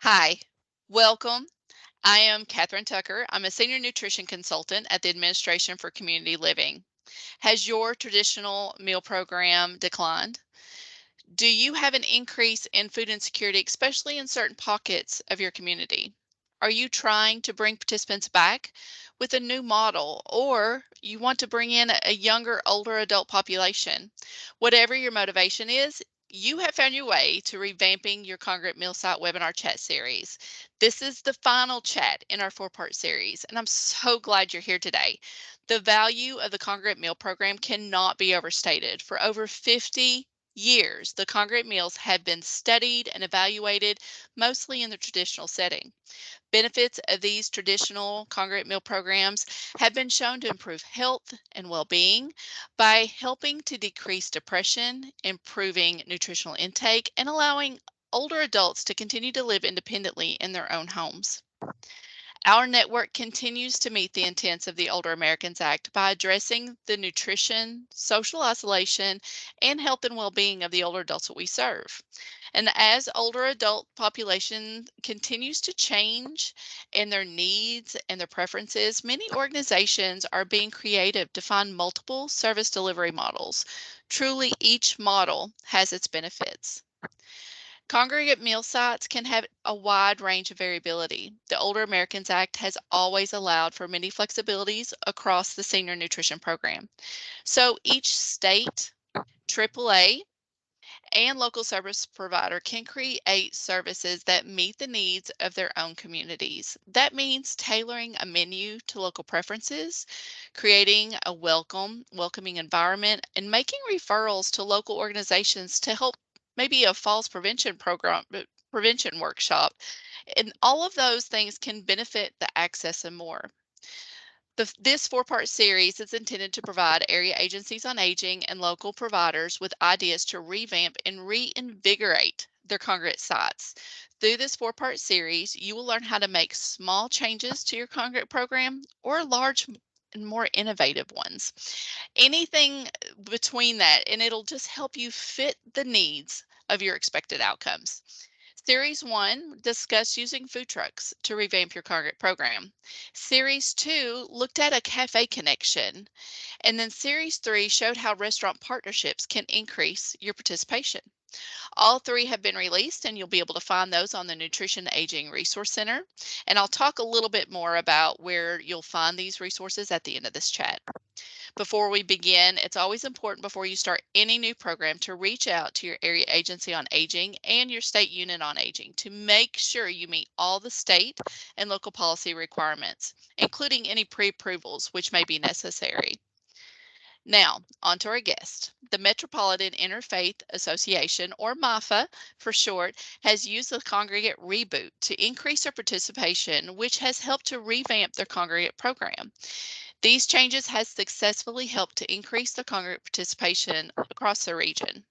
Hi, welcome. I am Katherine Tucker. I'm a senior nutrition consultant at the Administration for Community Living. Has your traditional meal program declined? Do you have an increase in food insecurity, especially in certain pockets of your community? Are you trying to bring participants back with a new model, or you want to bring in a younger, older adult population? Whatever your motivation is, you have found your way to revamping your Congregate Meal Site webinar chat series. This is the final chat in our four-part series, and I'm so glad you're here today. The value of the Congregate Meal Program cannot be overstated. For over 50 years, the congregate meals have been studied and evaluated mostly in the traditional setting. Benefits of these traditional congregate meal programs have been shown to improve health and well-being by helping to decrease depression, improving nutritional intake, and allowing older adults to continue to live independently in their own homes. Our network continues to meet the intents of the Older Americans Act by addressing the nutrition, social isolation, and health and well-being of the older adults that we serve. And as older adult population continues to change in their needs and their preferences, many organizations are being creative to find multiple service delivery models. Truly, each model has its benefits. Congregate meal sites can have a wide range of variability. The Older Americans Act has always allowed for many flexibilities across the senior nutrition program. So each state, AAA, and local service provider can create services that meet the needs of their own communities. That means tailoring a menu to local preferences, creating a welcoming environment, and making referrals to local organizations to help maybe a falls prevention program, prevention workshop. And all of those things can benefit the access and more. This four-part series is intended to provide area agencies on aging and local providers with ideas to revamp and reinvigorate their congregate sites. Through this four-part series, you will learn how to make small changes to your congregate program or large and more innovative ones. Anything between that, and it'll just help you fit the needs of your expected outcomes. Series 1 discussed using food trucks to revamp your congregate program. Series 2 looked at a cafe connection. And then Series 3 showed how restaurant partnerships can increase your participation. All three have been released, and you'll be able to find those on the Nutrition Aging Resource Center. And I'll talk a little bit more about where you'll find these resources at the end of this chat. Before we begin, it's always important before you start any new program to reach out to your area agency on aging and your state unit on aging to make sure you meet all the state and local policy requirements, including any pre-approvals which may be necessary. Now, on to our guest. The Metropolitan Interfaith Association, or MIFA for short, has used the Congregate Reboot to increase their participation, which has helped to revamp their congregate program. These changes have successfully helped to increase the congregate participation across the region.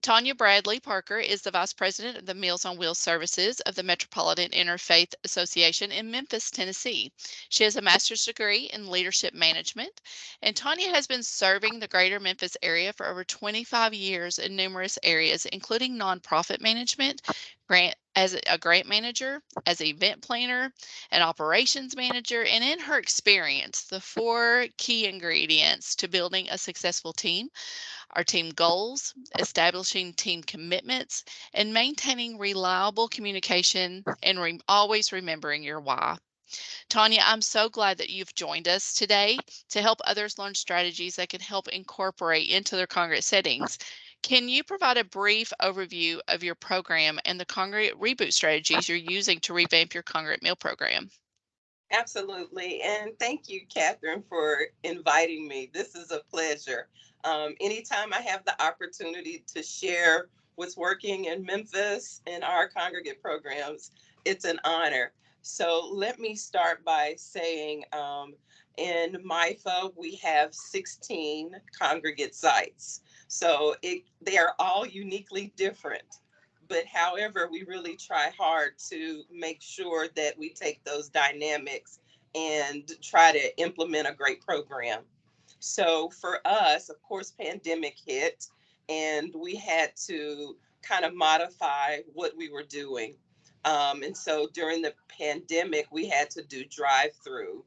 Tanya Bradley Parker is the Vice President of the Meals on Wheels Services of the Metropolitan Interfaith Association in Memphis, Tennessee. She has a master's degree in leadership management, and Tanya has been serving the greater Memphis area for over 25 years in numerous areas, including nonprofit management, as a grant manager, as an event planner, an operations manager, and in her experience, the four key ingredients to building a successful team our team goals, establishing team commitments, and maintaining reliable communication and always remembering your why. Tanya, I'm so glad that you've joined us today to help others learn strategies that can help incorporate into their congregate settings. Can you provide a brief overview of your program and the congregate reboot strategies you're using to revamp your congregate meal program? Absolutely. And thank you, Catherine, for inviting me. This is a pleasure. Anytime I have the opportunity to share what's working in Memphis in our congregate programs, it's an honor. So let me start by saying in MIFA, we have 16 congregate sites. So they are all uniquely different. But however, we really try hard to make sure that we take those dynamics and try to implement a great program. So for us, of course, pandemic hit and we had to kind of modify what we were doing. And so during the pandemic, we had to do drive-through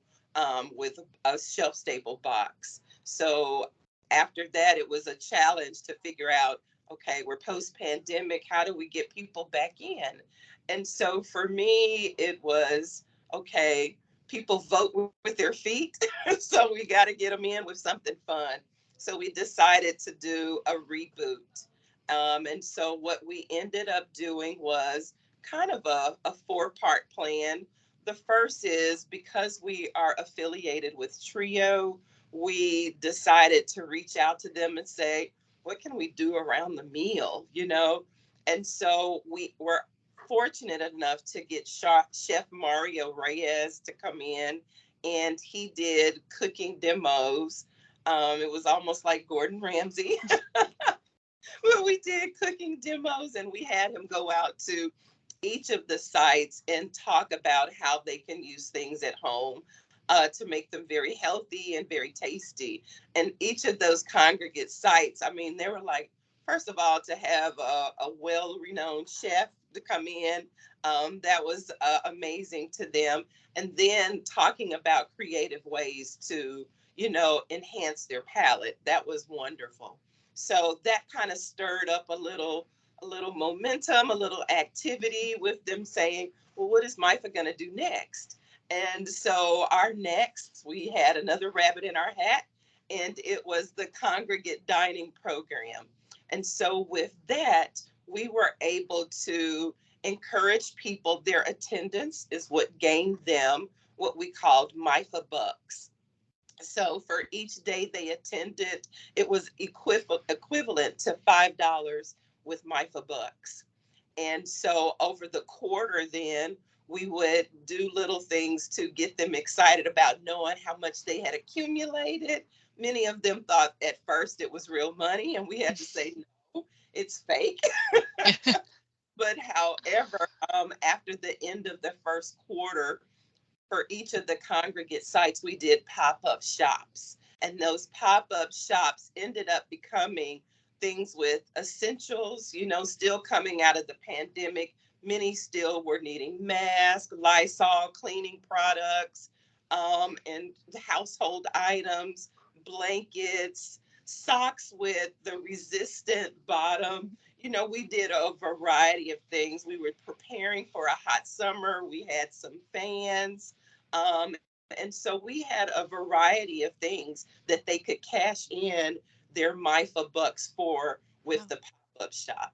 with a shelf-stable box. So after that, it was a challenge to figure out, okay, we're post-pandemic, how do we get people back in? And so for me, it was, okay, people vote with their feet. So we got to get them in with something fun. So we decided to do a reboot. And so what we ended up doing was kind of a four-part plan. The first is, because we are affiliated with Trio, we decided to reach out to them and say, what can we do around the meal, you know? And so we were fortunate enough to get Chef Mario Reyes to come in, and he did cooking demos. It was almost like Gordon Ramsay. Well, we did cooking demos, and we had him go out to each of the sites and talk about how they can use things at home to make them very healthy and very tasty. And each of those congregate sites, I mean, they were like, first of all, to have a well-renowned chef to come in, that was amazing to them. And then talking about creative ways to, enhance their palate. That was wonderful. So that kind of stirred up a little momentum, a little activity with them saying, well, what is MIFA going to do next? And so our next, we had another rabbit in our hat, and it was the Congregate Dining Program. And so with that, we were able to encourage people. Their attendance is what gained them what we called MIFA bucks. So for each day they attended, it was equivalent to $5 with MIFA bucks. And so over the quarter, then we would do little things to get them excited about knowing how much they had accumulated. Many of them thought at first it was real money, and we had to say, no, it's fake. But however, after the end of the first quarter, for each of the congregate sites, we did pop-up shops. And those pop-up shops ended up becoming things with essentials, still coming out of the pandemic. Many still were needing masks, Lysol, cleaning products, and household items, blankets, socks with the resistant bottom. We did a variety of things. We were preparing for a hot summer. We had some fans. And so we had a variety of things that they could cash in their MIFA bucks for with Wow. the pop-up shop.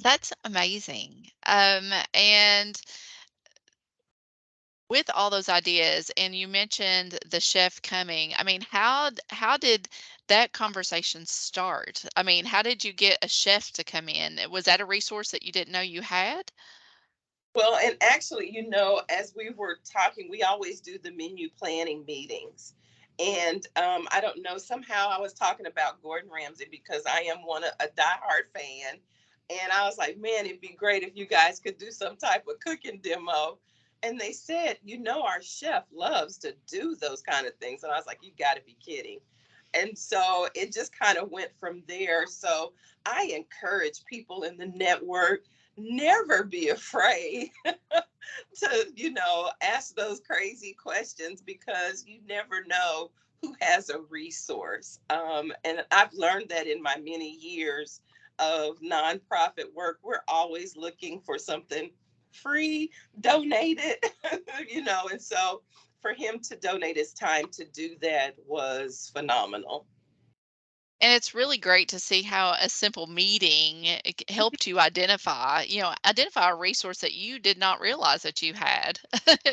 That's amazing. And with all those ideas, and you mentioned the chef coming, I mean, how did that conversation start? I mean, how did you get a chef to come in? Was that a resource that you didn't know you had? Well, and actually, as we were talking, we always do the menu planning meetings. And I don't know, somehow I was talking about Gordon Ramsay because I am a diehard fan. And I was like, man, it'd be great if you guys could do some type of cooking demo. And they said, our chef loves to do those kind of things. And I was like, you got to be kidding. And so it just kind of went from there. So I encourage people in the network, never be afraid to, ask those crazy questions, because you never know who has a resource. And I've learned that in my many years of nonprofit work, we're always looking for something free, donated, and so for him to donate his time to do that was phenomenal. And it's really great to see how a simple meeting helped you identify a resource that you did not realize that you had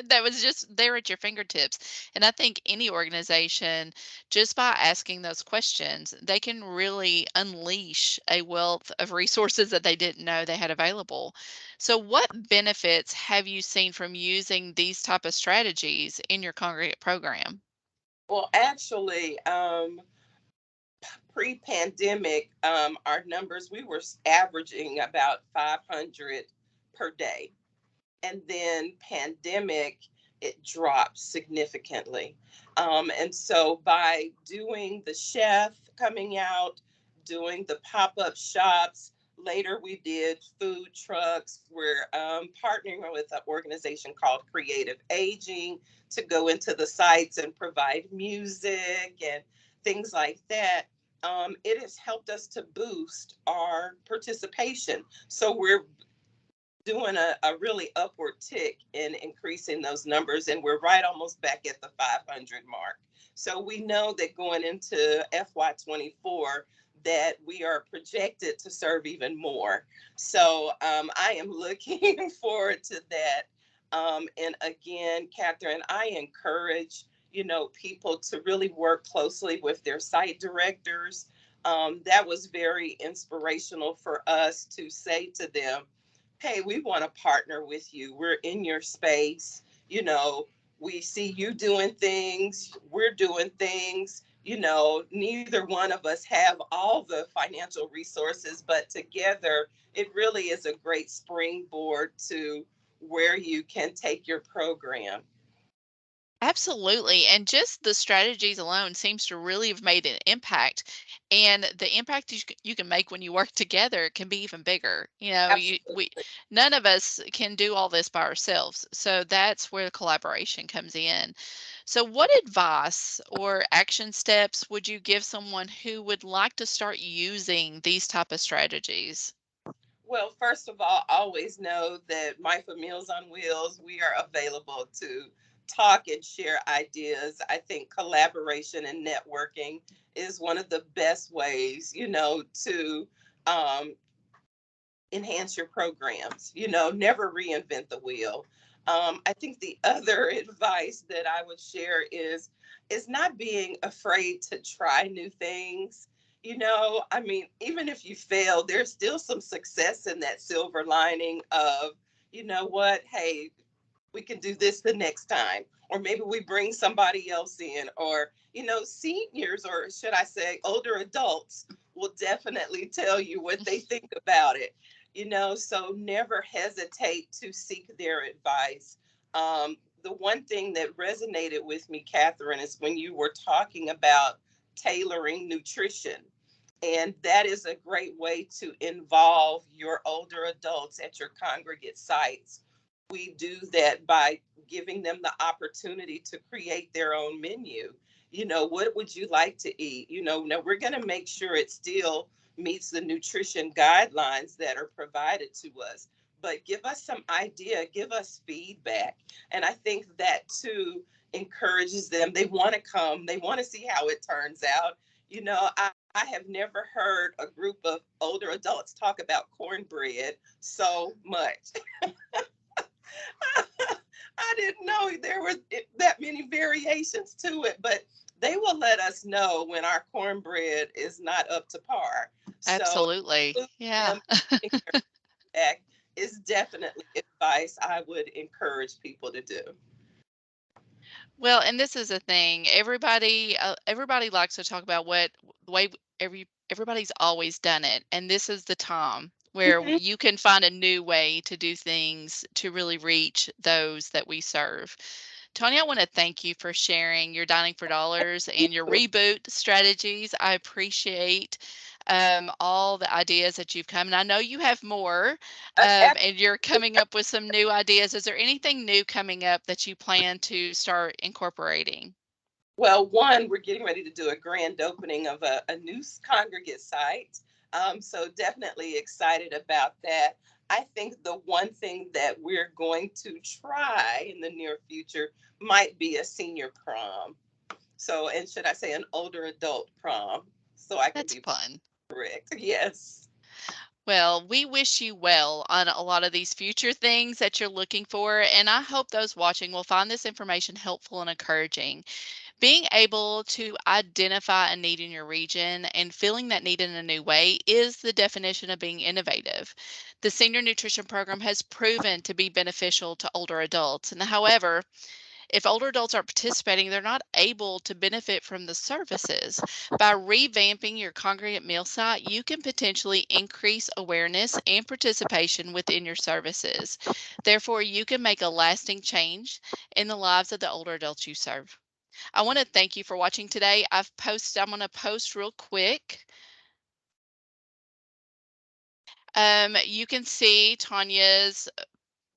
that was just there at your fingertips. And I think any organization, just by asking those questions, they can really unleash a wealth of resources that they didn't know they had available. So, what benefits have you seen from using these type of strategies in your congregate program? Well, actually, pre-pandemic, our numbers, we were averaging about 500 per day. And then pandemic, it dropped significantly. And so by doing the chef coming out, doing the pop-up shops, later we did food trucks. We're partnering with an organization called Creative Aging to go into the sites and provide music and things like that. It has helped us to boost our participation. So we're doing a really upward tick in increasing those numbers, and we're right almost back at the 500 mark. So we know that going into FY24, that we are projected to serve even more. So I am looking forward to that. And again, Catherine, I encourage people to really work closely with their site directors. That was very inspirational for us to say to them, hey, we want to partner with you. We're in your space. You know, we see you doing things, we're doing things. Neither one of us have all the financial resources, but together it really is a great springboard to where you can take your program. Absolutely. And just the strategies alone seems to really have made an impact. And the impact you can make when you work together can be even bigger. Absolutely. None of us can do all this by ourselves. So that's where the collaboration comes in. So what advice or action steps would you give someone who would like to start using these type of strategies? Well, first of all, always know that My for Meals on Wheels, we are available to talk and share ideas. I think collaboration and networking is one of the best ways, to um, enhance your programs. Never reinvent the wheel. I think the other advice that I would share is not being afraid to try new things. I mean, even if you fail, there's still some success in that silver lining of, what, hey, we can do this the next time, or maybe we bring somebody else in, or seniors, or should I say older adults, will definitely tell you what they think about it. So never hesitate to seek their advice. The one thing that resonated with me, Catherine, is when you were talking about tailoring nutrition. And that is a great way to involve your older adults at your congregate sites. We do that by giving them the opportunity to create their own menu. What would you like to eat? Now we're going to make sure it still meets the nutrition guidelines that are provided to us, but give us some idea, give us feedback. And I think that too encourages them. They want to come, they want to see how it turns out. I have never heard a group of older adults talk about cornbread so much. I didn't know there were that many variations to it, but they will let us know when our cornbread is not up to par. So Absolutely. Yeah. them giving their feedback is definitely advice I would encourage people to do. Well, and this is a thing. Everybody likes to talk about what the way everybody's always done it, and this is the time where Mhm. you can find a new way to do things to really reach those that we serve. Tony, I want to thank you for sharing your Dining for Dollars and your reboot strategies. I appreciate all the ideas that you've come, and I know you have more, Uh, and you're coming up with some new ideas. Is there anything new coming up that you plan to start incorporating? Well, one, we're getting ready to do a grand opening of a new congregate site. So definitely excited about that. I think the one thing that we're going to try in the near future might be a senior prom. So, and should I say an older adult prom? So I can That's be fun. correct. Yes. Well, we wish you well on a lot of these future things that you're looking for, and I hope those watching will find this information helpful and encouraging. Being able to identify a need in your region and filling that need in a new way is the definition of being innovative. The senior nutrition program has proven to be beneficial to older adults. And however, if older adults aren't participating, they're not able to benefit from the services. By revamping your congregate meal site, you can potentially increase awareness and participation within your services. Therefore, you can make a lasting change in the lives of the older adults you serve. I want to thank you for watching today. I'm going to post real quick You can see Tanya's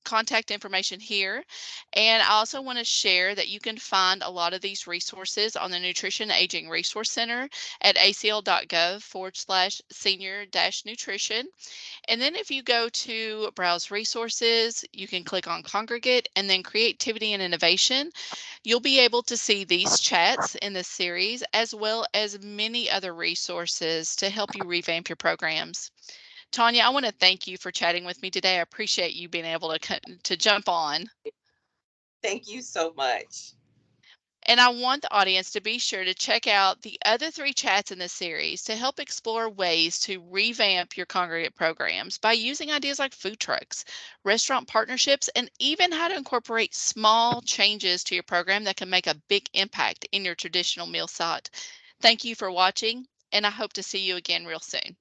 contact information here. And I also want to share that you can find a lot of these resources on the Nutrition Aging Resource Center at acl.gov/senior-nutrition. And then if you go to browse resources, you can click on Congregate and then creativity and innovation. You'll be able to see these chats in this series as well as many other resources to help you revamp your programs. Tanya, I want to thank you for chatting with me today. I appreciate you being able to jump on. Thank you so much. And I want the audience to be sure to check out the other 3 chats in this series to help explore ways to revamp your congregate programs by using ideas like food trucks, restaurant partnerships, and even how to incorporate small changes to your program that can make a big impact in your traditional meal slot. Thank you for watching, and I hope to see you again real soon.